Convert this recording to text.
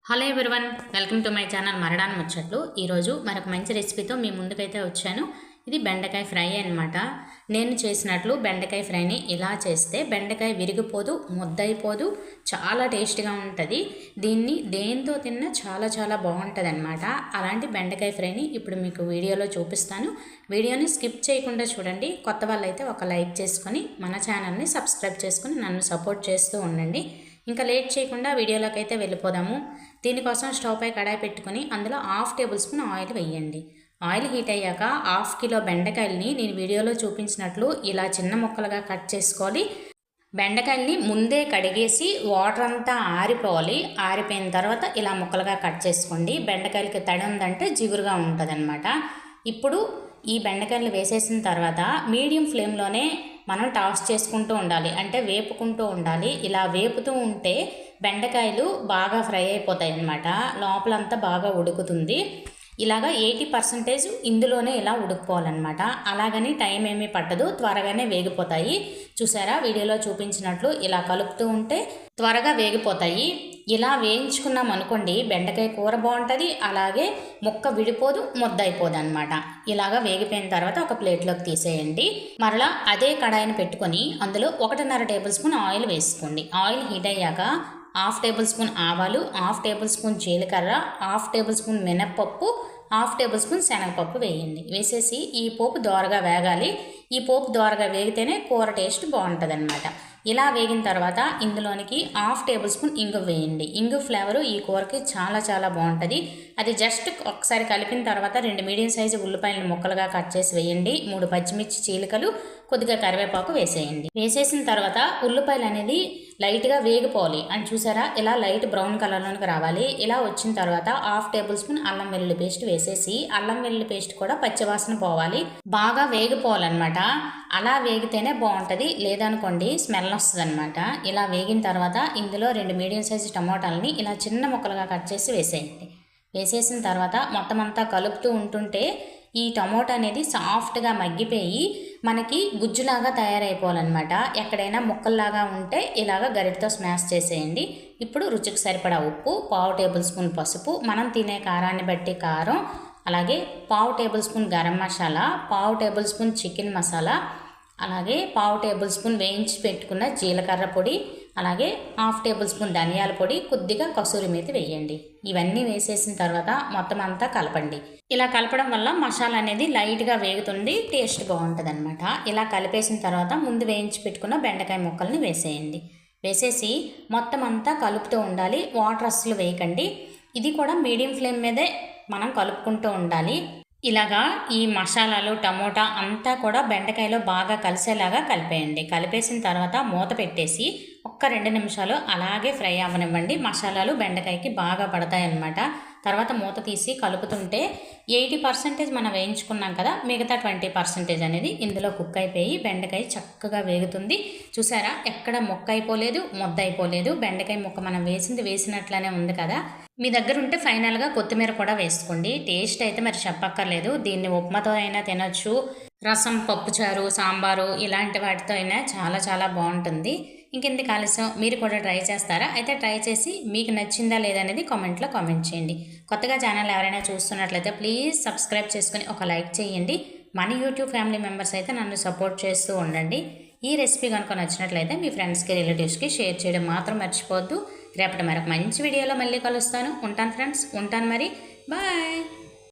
Hello everyone, welcome to my channel Maradan ముచ్చట్లు. ఈరోజు మరొక మంచి రెసిపీతో మీ ముందుకైతే వచ్చాను. ఇది బెండకాయ ఫ్రై అనమాట. నేను చేసినట్లు బెండకాయ ఫ్రైని ఇలా చేస్తే బెండకాయ విరిగిపోదు, ముద్దయిపోదు, చాలా టేస్ట్గా ఉంటుంది. దీన్ని దేంతో తిన్నా చాలా చాలా బాగుంటుంది అనమాట. అలాంటి బెండకాయ ఫ్రైని ఇప్పుడు మీకు వీడియోలో చూపిస్తాను. వీడియోని స్కిప్ చేయకుండా చూడండి. కొత్త వాళ్ళైతే ఒక లైక్ చేసుకొని మన ఛానల్ని సబ్స్క్రైబ్ చేసుకొని నన్ను సపోర్ట్ చేస్తూ ఉండండి. ఇంకా లేట్ చేయకుండా వీడియోలోకి అయితే వెళ్ళిపోదాము. దీనికోసం స్టవ్ పై కడాయి పెట్టుకుని అందులో 1/2 టేబుల్ స్పూన్ ఆయిల్ వేయండి. ఆయిల్ హీట్ అయ్యాక 1/2 కిలో బెండకాయలని నేను వీడియోలో చూపించినట్లు ఇలా చిన్న ముక్కలుగా కట్ చేసుకోవాలి. బెండకాయల్ని ముందే కడిగేసి వాటర్ అంతా ఆరిపోవాలి. ఆరిపోయిన తర్వాత ఇలా ముక్కలుగా కట్ చేసుకోండి. బెండకాయలకి తడి ఉందంటే జిగురుగా ఉంటుంది. ఇప్పుడు ఈ బెండకాయలు వేసేసిన తర్వాత మీడియం ఫ్లేమ్లోనే మనం టాస్ చేసుకుంటూ ఉండాలి, అంటే వేపుకుంటూ ఉండాలి. ఇలా వేపుతూ ఉంటే బెండకాయలు బాగా ఫ్రై అయిపోతాయి అన్నమాట. లోపలంతా బాగా ఉడుకుతుంది. ఇలాగా 80% ఇందులోనే ఇలా ఉడికిపోవాలన్నమాట. అలాగని టైం ఏమీ పట్టదు, త్వరగానే వేగిపోతాయి. చూసారా, వీడియోలో చూపించినట్లు ఇలా కలుపుతూ ఉంటే త్వరగా వేగిపోతాయి. ఇలా వేయించుకున్నాం అనుకోండి, బెండకాయ కూర బాగుంటుంది, అలాగే ముక్క విడిపోదు, ముద్ద అయిపోదు అనమాట. ఇలాగా వేగిపోయిన తర్వాత ఒక ప్లేట్లోకి తీసేయండి. మరలా అదే కడాయిని పెట్టుకొని అందులో 1.5 టేబుల్ స్పూన్ ఆయిల్ వేసుకోండి. ఆయిల్ హీట్ అయ్యాక 1/2 టేబుల్ స్పూన్ ఆవాలు, 1/2 టేబుల్ స్పూన్ జీలకర్ర, 1/2 టేబుల్ స్పూన్ మినప్పప్పు, 1/2 టేబుల్ స్పూన్ శనగపప్పు వేయండి. వేసేసి ఈ పోపు దోరగా వేగాలి. ఈ పోపు దోరగా వేగితేనే కూర టేస్ట్ బాగుంటుంది. ఇలా వేగిన తర్వాత ఇందులోనికి 1/2 టేబుల్ స్పూన్ ఇంగువ వేయండి. ఇంగువ ఫ్లేవరు ఈ కూరకి చాలా చాలా బాగుంటుంది. అది జస్ట్ ఒకసారి కలిపిన తర్వాత 2 మీడియం సైజు ఉల్లిపాయలను ముక్కలుగా కట్ చేసి వేయండి. 3 పచ్చిమిర్చి చీలికలు, కొద్దిగా కరివేపాకు వేసేయండి. వేసేసిన తర్వాత ఉల్లిపాయలు అనేది లైట్గా వేగిపోవాలి. అని చూసారా, ఇలా లైట్ బ్రౌన్ కలర్లోనికి రావాలి. ఇలా వచ్చిన తర్వాత 1/2 టేబుల్ స్పూన్ అల్లం వెల్లుల్లి పేస్ట్ వేసేసి అల్లం వెల్లుల్లి పేస్ట్ కూడా పచ్చివాసన పోవాలి, బాగా వేగిపోవాలన్నమాట. అలా వేగితేనే బాగుంటుంది, లేదనుకోండి స్మెల్ వస్తుంది అనమాట. ఇలా వేగిన తర్వాత ఇందులో 2 మీడియం సైజు టమోటాలని ఇలా చిన్న ముక్కలుగా కట్ చేసి వేసేయండి. వేసేసిన తర్వాత మొత్తం అంతా కలుపుతూ ఉంటుంటే ఈ టమోటా అనేది సాఫ్ట్గా మగ్గిపోయి మనకి గుజ్జులాగా తయారైపోవాలన్నమాట. ఎక్కడైనా ముక్కల్లాగా ఉంటే ఇలాగ గరిటతో స్మాష్ చేసేయండి. ఇప్పుడు రుచికి సరిపడా ఉప్పు, 1/2 టేబుల్ స్పూన్ పసుపు, మనం తినే కారాన్ని బట్టి కారం, అలాగే 1/2 table spoon garam masala, 1/2 table spoon chicken masala, అలాగే 1/2 టేబుల్ స్పూన్ వేయించి పెట్టుకున్న జీలకర్ర పొడి, అలాగే 1/2 టేబుల్ స్పూన్ ధనియాల పొడి, కొద్దిగా కసూరి మేతి వేయండి. ఇవన్నీ వేసేసిన తర్వాత మొత్తం అంతా కలపండి. ఇలా కలపడం వల్ల మసాలా అనేది లైట్గా వేగుతుంది, టేస్ట్ బాగుంటుంది అనమాట. ఇలా కలిపేసిన తర్వాత ముందు వేయించి పెట్టుకున్న బెండకాయ ముక్కల్ని వేసేయండి. వేసేసి మొత్తం అంతా కలుపుతూ ఉండాలి. వాటర్ అస్సలు వేయకండి. ఇది కూడా మీడియం ఫ్లేమ్ మీదే మనం కలుపుకుంటూ ఉండాలి. ఇలాగా ఈ మసాలాలు, టమోటా అంతా కూడా బెండకాయలో బాగా కలిసేలాగా కలిపేయండి. కలిపేసిన తర్వాత మూత పెట్టేసి ఒక్క 2 నిమిషాలు అలాగే ఫ్రై అవ్వనివ్వండి. మసాలాలు బెండకాయకి బాగా పడతాయన్నమాట. తర్వాత మూత తీసి కలుపుతుంటే 80% మనం వేయించుకున్నాం కదా, మిగతా 20% అనేది ఇందులో కుక్ అయిపోయి బెండకాయ చక్కగా వేగుతుంది. చూసారా, ఎక్కడ ముక్క అయిపోలేదు, ముద్ద అయిపోలేదు. బెండకాయ ముక్క మనం వేసినట్లనే ఉంది కదా. మీ దగ్గర ఉంటే ఫైనల్గా కొత్తిమీర కూడా వేసుకోండి. టేస్ట్ అయితే మరి చెప్పక్కర్లేదు. దీన్ని ఉప్మాతో అయినా తినొచ్చు, రసం, పప్పుచారు, సాంబారు ఇలాంటి వాటితో అయినా చాలా చాలా బాగుంటుంది. ఇంకెందుకు ఆలస్యం, మీరు కూడా ట్రై చేస్తారా? అయితే ట్రై చేసి మీకు నచ్చిందా లేదా అనేది కామెంట్లో కామెంట్ చేయండి. కొత్తగా ఛానల్ ఎవరైనా చూస్తున్నట్లయితే ప్లీజ్ సబ్స్క్రైబ్ చేసుకుని ఒక లైక్ చేయండి. మన యూట్యూబ్ ఫ్యామిలీ మెంబర్స్ అయితే నన్ను సపోర్ట్ చేస్తూ ఉండండి. ఈ రెసిపీ కనుక నచ్చినట్లయితే మీ ఫ్రెండ్స్కి, రిలేటివ్స్కి షేర్ చేయడం మాత్రం మర్చిపోవద్దు. రేపటి మరొక మంచి వీడియోలో మళ్ళీ కలుస్తాను. ఉంటాను ఫ్రెండ్స్, ఉంటాను మరి, బాయ్.